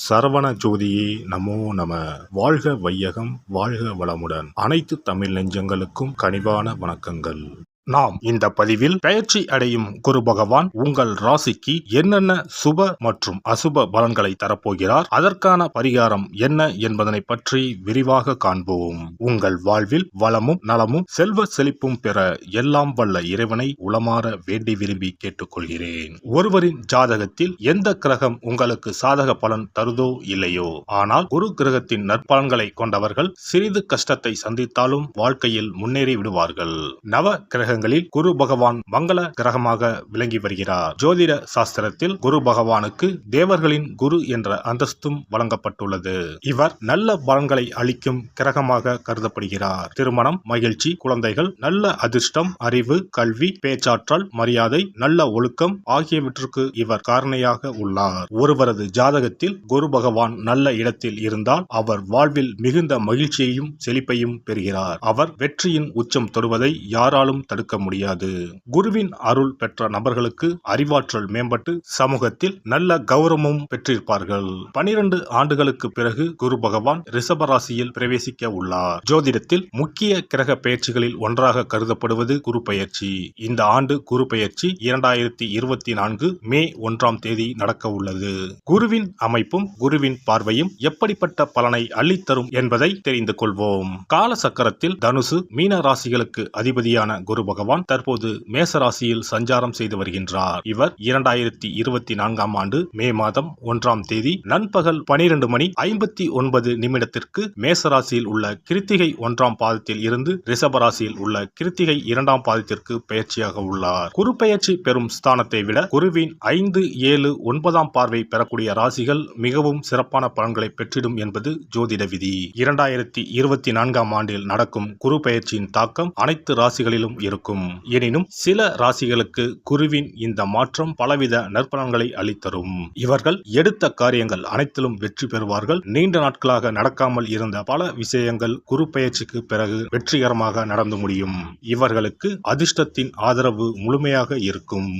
சரவண ஜோதியே நமோ நம. வாழ்க வையகம், வாழ்க வளமுடன். அனைத்து தமிழ் நெஞ்சங்களுக்கும் கனிவான வணக்கங்கள். நாம் இந்த பதிவில் பெயர்ச்சி அடையும் குரு பகவான் உங்கள் ராசிக்கு என்னென்ன சுப மற்றும் அசுப பலன்களை தரப்போகிறார், அதற்கான பரிகாரம் என்ன என்பதனை பற்றி விரிவாக காண்போம். உங்கள் வாழ்வில் வளமும் நலமும் செல்வ செழிப்பும் பெற எல்லாம் வல்ல இறைவனை உளமாற வேண்டி விரும்பி கேட்டுக்கொள்கிறேன். ஒருவரின் ஜாதகத்தில் எந்த கிரகம் உங்களுக்கு சாதக பலன் தருதோ இல்லையோ, ஆனால் குரு கிரகத்தின் நற்பலன்களை கொண்டவர்கள் சிறிது கஷ்டத்தை சந்தித்தாலும் வாழ்க்கையில் முன்னேறி விடுவார்கள். நவ கிரக குரு பகவான் மங்கள கிரகமாக விளங்கி வருகிறார். ஜோதிட சாஸ்திரத்தில் குரு பகவானுக்கு தேவர்களின் குரு என்ற அந்தஸ்தும் வழங்கப்பட்டுள்ளது. இவர் நல்ல பலன்களை அளிக்கும் கிரகமாக கருதப்படுகிறார். திருமணம், மகிழ்ச்சி, குழந்தைகள், நல்ல அதிர்ஷ்டம், அறிவு, கல்வி, பேச்சாற்றல், மரியாதை, நல்ல ஒழுக்கம் ஆகியவற்றுக்கு இவர் காரணியாக உள்ளார். ஒருவரது ஜாதகத்தில் குரு பகவான் நல்ல இடத்தில் இருந்தால் அவர் வாழ்வில் மிகுந்த மகிழ்ச்சியையும் செழிப்பையும் பெறுகிறார். அவர் வெற்றியின் உச்சம் தொடுவதை யாராலும் தடுக்க முடியாது. குருவின் அருள் பெற்ற நபர்களுக்கு அறிவாற்றல் மேம்பட்டு சமூகத்தில் நல்ல கௌரவமும் பெற்றிருப்பார்கள். 12 ஆண்டுகளுக்கு பிறகு குரு பகவான் ரிஷப ராசியில் பிரவேசிக்க உள்ளார். ஜோதிடத்தில் முக்கிய கிரக பெயர்ச்சிகளில் ஒன்றாக கருதப்படுவது குரு பெயர்ச்சி. இந்த ஆண்டு குரு பெயர்ச்சி 2024 மே 1ஆம் தேதி நடக்க உள்ளது. குருவின் அமைப்பும் குருவின் பார்வையும் எப்படிப்பட்ட பலனை அள்ளித்தரும் என்பதை தெரிந்து கொள்வோம். கால சக்கரத்தில் தனுசு, மீன ராசிகளுக்கு அதிபதியான குரு பகவான் தற்போது மேச ராசியில் சஞ்சாரம் செய்து வருகின்றார். இவர் 2024ஆம் ஆண்டு மே மாதம் 1ஆம் தேதி நண்பகல் 12:59 மேச ராசியில் உள்ள கிருத்திகை 1ஆம் பாதத்தில் இருந்து ரிஷப ராசியில் உள்ள கிருத்திகை 2ஆம் பாதத்திற்கு பெயர்ச்சியாக உள்ளார். குரு பெயர்ச்சி பெறும் ஸ்தானத்தை விட குருவின் 5, 7, 9ஆம் பார்வை பெறக்கூடிய ராசிகள் மிகவும் சிறப்பான பலன்களை பெற்றிடும் என்பது ஜோதிட விதி. 2024ஆம் ஆண்டில் நடக்கும் குரு பெயர்ச்சியின் தாக்கம் அனைத்து ராசிகளிலும் இருக்கும். எனினும் சில ராசிகளுக்கு குருவின் இந்த மாற்றம் பலவித நற்பலன்களை அளித்தரும். இவர்கள் எடுத்த காரியங்கள் அனைத்திலும் வெற்றி பெறுவார்கள். நீண்ட நாட்களாக நடக்காமல் இருந்த பல விஷயங்கள் குரு பெயர்ச்சிக்கு பிறகு வெற்றிகரமாக நடந்து முடியும். இவர்களுக்கு அதிர்ஷ்டத்தின் ஆதரவு முழுமையாக இருக்கும்.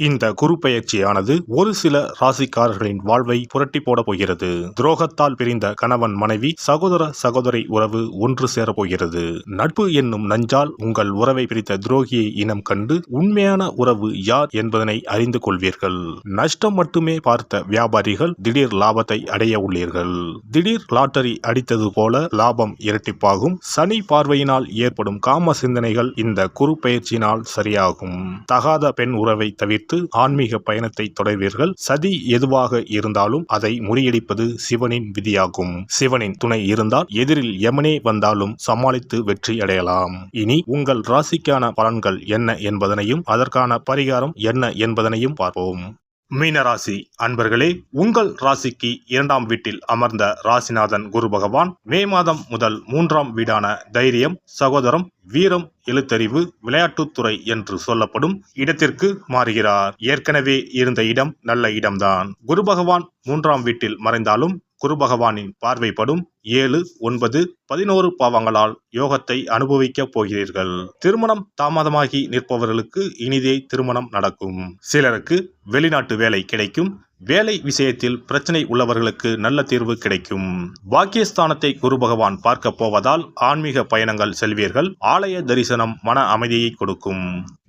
இந்த குரு பெயர்ச்சியானது ஒரு சில ராசிக்காரர்களின் வாழ்வை புரட்டி போட போகிறது. துரோகத்தால் பிரிந்த கணவன் மனைவி, சகோதர சகோதரி உறவு ஒன்று சேர போகிறது. நட்பு என்னும் நஞ்சால் உங்கள் உறவை பிரித்த துரோகியை இனம் கண்டு உண்மையான உறவு யார் என்பதனை அறிந்து கொள்வீர்கள். நஷ்டம் மட்டுமே பார்த்த வியாபாரிகள் திடீர் லாபத்தை அடைய உள்ளீர்கள். திடீர் லாட்டரி அடித்தது போல லாபம் இரட்டிப்பாகும். சனி பார்வையினால் ஏற்படும் காம சிந்தனைகள் இந்த குரு பெயர்ச்சியினால் சரியாகும். தகாத பெண் உறவை தவிர்த்து ஆன்மீக பயணத்தை தொடர்வீர்கள். சதி எதுவாக இருந்தாலும் அதை முறியடிப்பது சிவனின் விதியாகும். சிவனின் துணை இருந்தால் எதிரில் யமனே வந்தாலும் சமாளித்து வெற்றி அடையலாம். இனி உங்கள் ராசிக்கான பலன்கள் என்ன என்பதனையும் அதற்கான பரிகாரம் என்ன என்பதனையும் பார்ப்போம். மீனராசி அன்பர்களே, உங்கள் ராசிக்கு 2ஆம் வீட்டில் அமர்ந்த ராசிநாதன் குரு பகவான் மே மாதம் முதல் 3ஆம் வீடான தைரியம், சகோதரம், வீரம், எழுத்தறிவு, விளையாட்டுத்துறை என்று சொல்லப்படும் இடத்திற்கு மாறுகிறார். ஏற்கனவே இருந்த இடம் நல்ல இடம்தான். குரு பகவான் 3ஆம் வீட்டில் மறைந்தாலும் குரு பகவானின் பார்வைப்படும் 7, 9, 11 பாவங்களால் யோகத்தை அனுபவிக்க போகிறீர்கள். திருமணம் தாமதமாகி நிற்பவர்களுக்கு இனிதே திருமணம் நடக்கும். சிலருக்கு வெளிநாட்டு வேலை கிடைக்கும். வேலை விஷயத்தில் பிரச்சனை உள்ளவர்களுக்கு நல்ல தீர்வு கிடைக்கும். பாக்கியஸ்தானத்தை குரு பகவான் பார்க்க போவதால் ஆன்மீக பயணங்கள் செல்வீர்கள். ஆலய தரிசனம் மன அமைதியை கொடுக்கும்.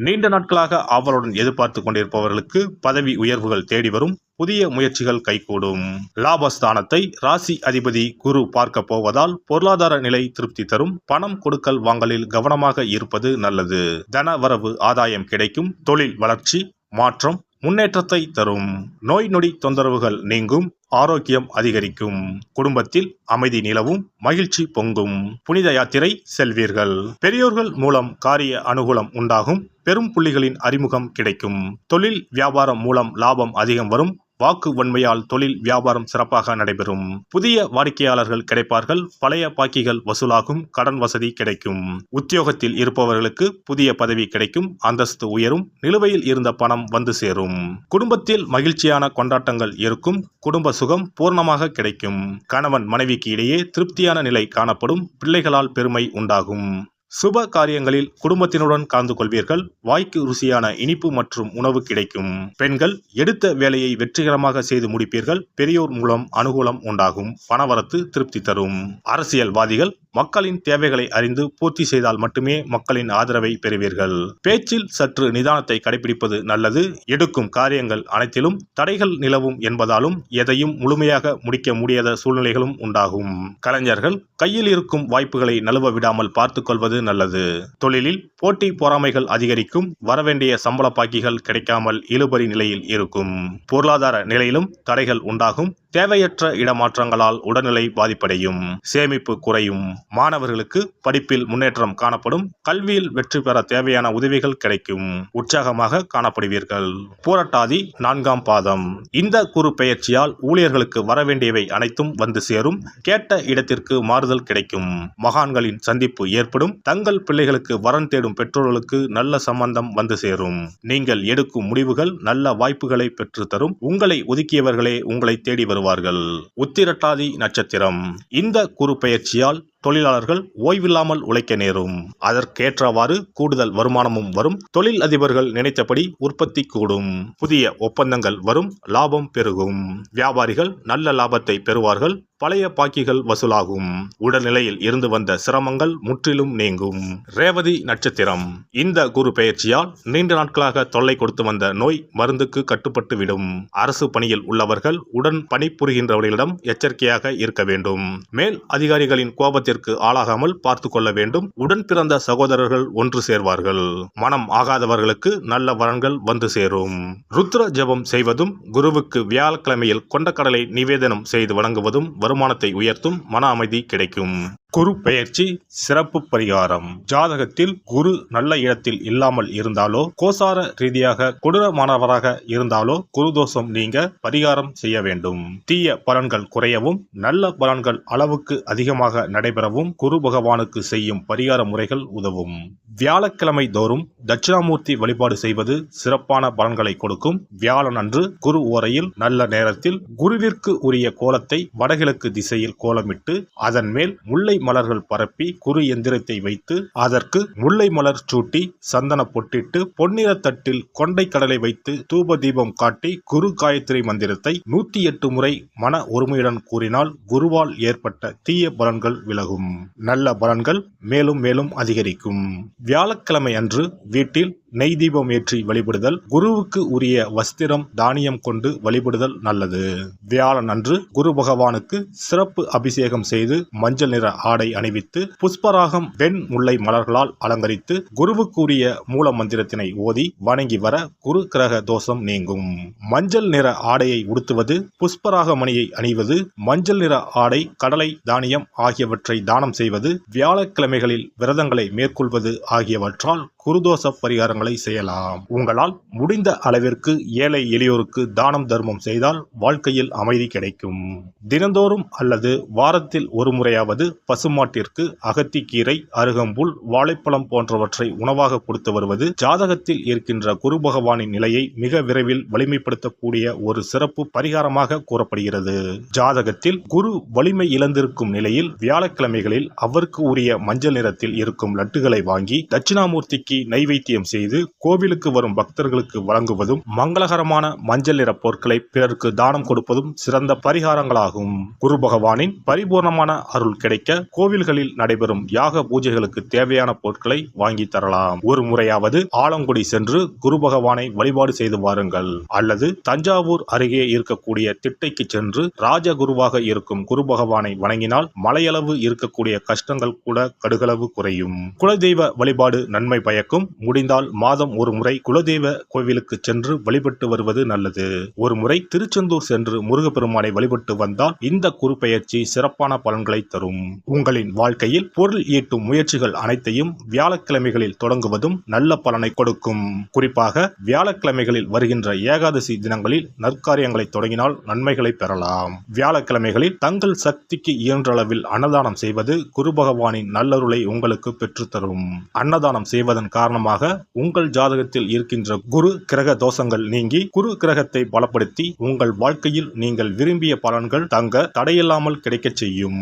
நீண்ட நாட்களாக ஆவலுடன் எதிர்பார்த்து கொண்டிருப்பவர்களுக்கு பதவி உயர்வுகள் தேடி வரும். புதிய முயற்சிகள் கைகூடும். லாபஸ்தானத்தை ராசி அதிபதி குரு பார்க்க போவதால் பொருளாதார நிலை திருப்தி தரும். பணம் கொடுக்கல் வாங்கலில் கவனமாக இருப்பது நல்லது. தன வரவு ஆதாயம் கிடைக்கும். தொழில் வளர்ச்சி, மாற்றம், முன்னேற்றத்தை தரும். நோய் நொடி தொந்தரவுகள் நீங்கும். ஆரோக்கியம் அதிகரிக்கும். குடும்பத்தில் அமைதி நிலவும். மகிழ்ச்சி பொங்கும். புனித யாத்திரை செல்வீர்கள். பெரியோர்கள் மூலம் காரிய அனுகூலம் உண்டாகும். பெரும் புள்ளிகளின் அறிமுகம் கிடைக்கும். தொழில் வியாபாரம் மூலம் லாபம் அதிகம் வரும். வாக்கு வன்மையால் தொழில் வியாபாரம் சிறப்பாக நடைபெறும். புதிய வாடிக்கையாளர்கள் கிடைப்பார்கள். பழைய பாக்கிகள் வசூலாகும். கடன் வசதி கிடைக்கும். உத்தியோகத்தில் இருப்பவர்களுக்கு புதிய பதவி கிடைக்கும். அந்தஸ்து உயரும். நிலுவையில் இருந்த பணம் வந்து சேரும். குடும்பத்தில் மகிழ்ச்சியான கொண்டாட்டங்கள் இருக்கும். குடும்ப சுகம் பூர்ணமாக கிடைக்கும். கணவன் மனைவிக்கு இடையே திருப்தியான நிலை காணப்படும். பிள்ளைகளால் பெருமை உண்டாகும். சுப காரியங்களில் குடும்பத்தினுடன் கலந்து கொள்வீர்கள். வாய்க்கு ருசியான இனிப்பு மற்றும் உணவு கிடைக்கும். பெண்கள் எடுத்த வேலையை வெற்றிகரமாக செய்து முடிப்பீர்கள். பெரியோர் மூலம் அனுகூலம் உண்டாகும். பணவரத்து திருப்தி தரும். அரசியல்வாதிகள் மக்களின் தேவைகளை அறிந்து பூர்த்தி செய்தால் மட்டுமே மக்களின் ஆதரவை பெறுவீர்கள். பேச்சில் சற்று நிதானத்தை கடைபிடிப்பது நல்லது. எடுக்கும் காரியங்கள் அனைத்திலும் தடைகள் நிலவும் என்பதாலும் எதையும் முழுமையாக முடிக்க முடியாத சூழ்நிலைகளும் உண்டாகும். கலைஞர்கள் கையில் இருக்கும் வாய்ப்புகளை நழுவ விடாமல் பார்த்துக் கொள்வது நல்லது. தொழிலில் போட்டி பொறாமைகள் அதிகரிக்கும். வரவேண்டிய சம்பள பாக்கிகள் கிடைக்காமல் இழுபறி நிலையில் இருக்கும். பொருளாதார நிலையிலும் தடைகள் உண்டாகும். தேவையற்ற இடமாற்றங்களால் உடல்நிலை பாதிப்படையும். சேமிப்பு குறையும். மாணவர்களுக்கு படிப்பில் முன்னேற்றம் காணப்படும். கல்வியில் வெற்றி பெற தேவையான உதவிகள் கிடைக்கும். உற்சாகமாக காணப்படுவீர்கள். பூரட்டாதி 4ஆம் பாதம். இந்த குரு பெயர்ச்சியால் ஊழியர்களுக்கு வரவேண்டியவை அனைத்தும் வந்து சேரும். கேட்ட இடத்திற்கு மாறுதல் கிடைக்கும். மகான்களின் சந்திப்பு ஏற்படும். தங்கள் பிள்ளைகளுக்கு வரன் தேடும் பெற்றோர்களுக்கு நல்ல சம்பந்தம் வந்து சேரும். நீங்கள் எடுக்கும் முடிவுகள் நல்ல வாய்ப்புகளை பெற்று தரும். உங்களை ஒதுக்கியவர்களே உங்களை தேடி வருவார்கள். உத்திரட்டாதி நட்சத்திரம். இந்த குரு பெயர்ச்சியால் தொழிலாளர்கள் ஓய்வில்லாமல் உழைக்க நேரும். அதற்கேற்றவாறு கூடுதல் வருமானமும் வரும். தொழில் அதிபர்கள் நினைத்தபடி உற்பத்தி கூடும். புதிய ஒப்பந்தங்கள் வரும். லாபம் பெருகும். வியாபாரிகள் நல்ல லாபத்தை பெறுவார்கள். பழைய பாக்கிகள் வசூலாகும். உடல்நிலையில் இருந்து வந்த சிரமங்கள் முற்றிலும் நீங்கும். ரேவதி நட்சத்திரம். இந்த குரு பெயர்ச்சியால் நீண்ட நாட்களாக தொல்லை கொடுத்து வந்த நோய் மருந்துக்கு கட்டுப்பட்டு விடும். அரசு பணியில் உள்ளவர்கள் உடன் பணிபுரிகின்றவர்களிடம் எச்சரிக்கையாக இருக்க வேண்டும். மேல் அதிகாரிகளின் கோபத்திற்கு ஆளாகாமல் பார்த்து கொள்ள வேண்டும். உடன் பிறந்த சகோதரர்கள் ஒன்று சேர்வார்கள். மனம் ஆகாதவர்களுக்கு நல்ல வரன்கள் வந்து சேரும். ருத்ர ஜபம் செய்வதும் குருவுக்கு வியாழக்கிழமையில் கொண்டக்கடலை நிவேதனம் செய்து வணங்குவதும் வருமானத்தை உயர்த்தும். மன அமைதி கிடைக்கும். குரு பெயர்ச்சி சிறப்பு பரிகாரம். ஜாதகத்தில் குரு நல்ல இடத்தில் இல்லாமல் இருந்தாலோ கோசார ரீதியாக கொடூரமானவராக இருந்தாலோ குரு தோஷம் நீங்க பரிகாரம் செய்ய வேண்டும். தீய பலன்கள் குறையவும் நல்ல பலன்கள் அளவுக்கு அதிகமாக நடைபெறவும் குரு பகவானுக்கு செய்யும் பரிகார முறைகள் உதவும். வியாழக்கிழமை தோறும் தட்சிணாமூர்த்தி வழிபாடு செய்வது சிறப்பான பலன்களை கொடுக்கும். வியாழன் அன்று குரு ஓரையில் நல்ல நேரத்தில் குருவிற்கு உரிய கோலத்தை வடகிழக்கு திசையில் கோலமிட்டு அதன் மேல் முல்லை மலர்கள் பரப்பி குரு எந்திரத்தை வைத்து அதற்கு முல்லை மலர் சூட்டி சந்தன பொட்டிட்டு பொன்னிற தட்டில் கொண்டை கடலை வைத்து தூப தீபம் காட்டி குரு காயத்ரி மந்திரத்தை 108 முறை மன ஒருமையுடன் கூறினால் குருவால் ஏற்பட்ட தீய பலன்கள் விலகும். நல்ல பலன்கள் மேலும் மேலும் அதிகரிக்கும். வியாழக்கிழமை அன்று வீட்டில் நெய் தீபம் ஏற்றி வழிபடுதல். குருவுக்கு உரிய வஸ்திரம் தானியம் கொண்டு வழிபடுதல் நல்லது. வியாழன் அன்று குரு பகவானுக்கு சிறப்பு அபிஷேகம் செய்து மஞ்சள் நிற ஆடை அணிவித்து புஷ்பராகம் வெண் முல்லை மலர்களால் அலங்கரித்து குருவுக்குரிய மூல மந்திரத்தினை ஓதி வணங்கி வர குரு கிரக தோஷம் நீங்கும். மஞ்சள் நிற ஆடையை உடுத்துவது, புஷ்பராக மணியை அணிவது, மஞ்சள் நிற ஆடை, கடலை, தானியம் ஆகியவற்றை தானம் செய்வது, வியாழக்கிழமைகளில் விரதங்களை மேற்கொள்வது ஆகியவற்றால் குருதோஷ பரிகாரங்களை செய்யலாம். உங்களால் முடிந்த அளவிற்கு ஏழை எளியோருக்கு தானம் தர்மம் செய்தால் வாழ்க்கையில் அமைதி கிடைக்கும். தினந்தோறும் அல்லது வாரத்தில் ஒரு முறையாவது பசுமாட்டிற்கு அகத்திக்கீரை, அருகம்புல், வாழைப்பழம் போன்றவற்றை உணவாக கொடுத்து வருவது ஜாதகத்தில் இருக்கின்ற குரு பகவானின் நிலையை மிக விரைவில் வலிமைப்படுத்தக்கூடிய ஒரு சிறப்பு பரிகாரமாக கூறப்படுகிறது. ஜாதகத்தில் குரு வலிமை இழந்திருக்கும் நிலையில் வியாழக்கிழமைகளில் அவருக்கு உரிய மஞ்சள் நிறத்தில் இருக்கும் லட்டுகளை வாங்கி தட்சிணாமூர்த்திக்கு நைவேத்தியம் செய்து கோவிலுக்கு வரும் பக்தர்களுக்கு வழங்குவதும் மங்களகரமான மஞ்சள் நிற பொருட்களை பிறருக்கு தானம் கொடுப்பதும் சிறந்த பரிகாரங்களாகும். குரு பகவானின் பரிபூர்ணமான அருள் கிடைக்க கோவில்களில் நடைபெறும் யாக பூஜைகளுக்கு தேவையான பொருட்களை வாங்கி தரலாம். ஒரு முறையாவது ஆலங்குடி சென்று குரு பகவானை வழிபாடு செய்து வாருங்கள். அல்லது தஞ்சாவூர் அருகே இருக்கக்கூடிய திட்டைக்கு சென்று ராஜகுருவாக இருக்கும் குரு பகவானை வணங்கினால் மலையளவு இருக்கக்கூடிய கஷ்டங்கள் கூட கடுகளவு குறையும். குலதெய்வ வழிபாடு நன்மை பயக்கும். முடிந்தால் மாதம் ஒரு முறை குலதெய்வ கோவிலுக்கு சென்று வழிபட்டு வருவது நல்லது. ஒரு முறை திருச்செந்தூர் சென்று முருகப்பெருமானை வழிபட்டு வந்தால் இந்த குரு பெயர்ச்சி சிறப்பான பலன்களை தரும். உங்களின் வாழ்க்கையில் பொருள் ஈட்டும் முயற்சிகள் அனைத்தையும் வியாழக்கிழமைகளில் தொடங்குவதும் நல்ல பலனை கொடுக்கும். குறிப்பாக வியாழக்கிழமைகளில் வருகின்ற ஏகாதசி தினங்களில் நற்காரியங்களை தொடங்கினால் நன்மைகளை பெறலாம். வியாழக்கிழமைகளில் தங்கள் சக்திக்கு இயன்ற அளவில் அன்னதானம் செய்வது குரு பகவானின் நல்லருளை உங்களுக்கு பெற்றுத்தரும். அன்னதானம் செய்வதன் காரணமாக உங்கள் ஜாதகத்தில் இருக்கின்ற குரு கிரக தோஷங்கள் நீங்கி குரு கிரகத்தை பலப்படுத்தி உங்கள் வாழ்க்கையில் நீங்கள் விரும்பிய பலன்கள் தங்க தடையில்லாமல் கிடைக்கச் செய்யும்.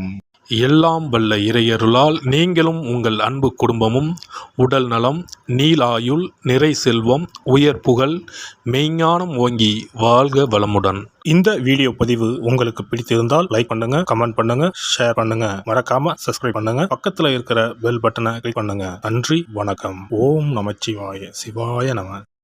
எல்லாம் வல்ல இறையருளால் நீங்களும் உங்கள் அன்பு குடும்பமும் உடல் நலம், நீளாயுள், நிறை செல்வம், உயர் புகழ், மெய்ஞானம் ஓங்கி வாழ்க வளமுடன். இந்த வீடியோ பதிவு உங்களுக்கு பிடித்திருந்தால் லைக் பண்ணுங்க, கமெண்ட் பண்ணுங்க, ஷேர் பண்ணுங்க. மறக்காம சப்ஸ்கிரைப் பண்ணுங்க. பக்கத்துல இருக்கிற பெல் பட்டனை கிளிக் பண்ணுங்க. நன்றி, வணக்கம். ஓம் நமச்சிவாய. சிவாய நம.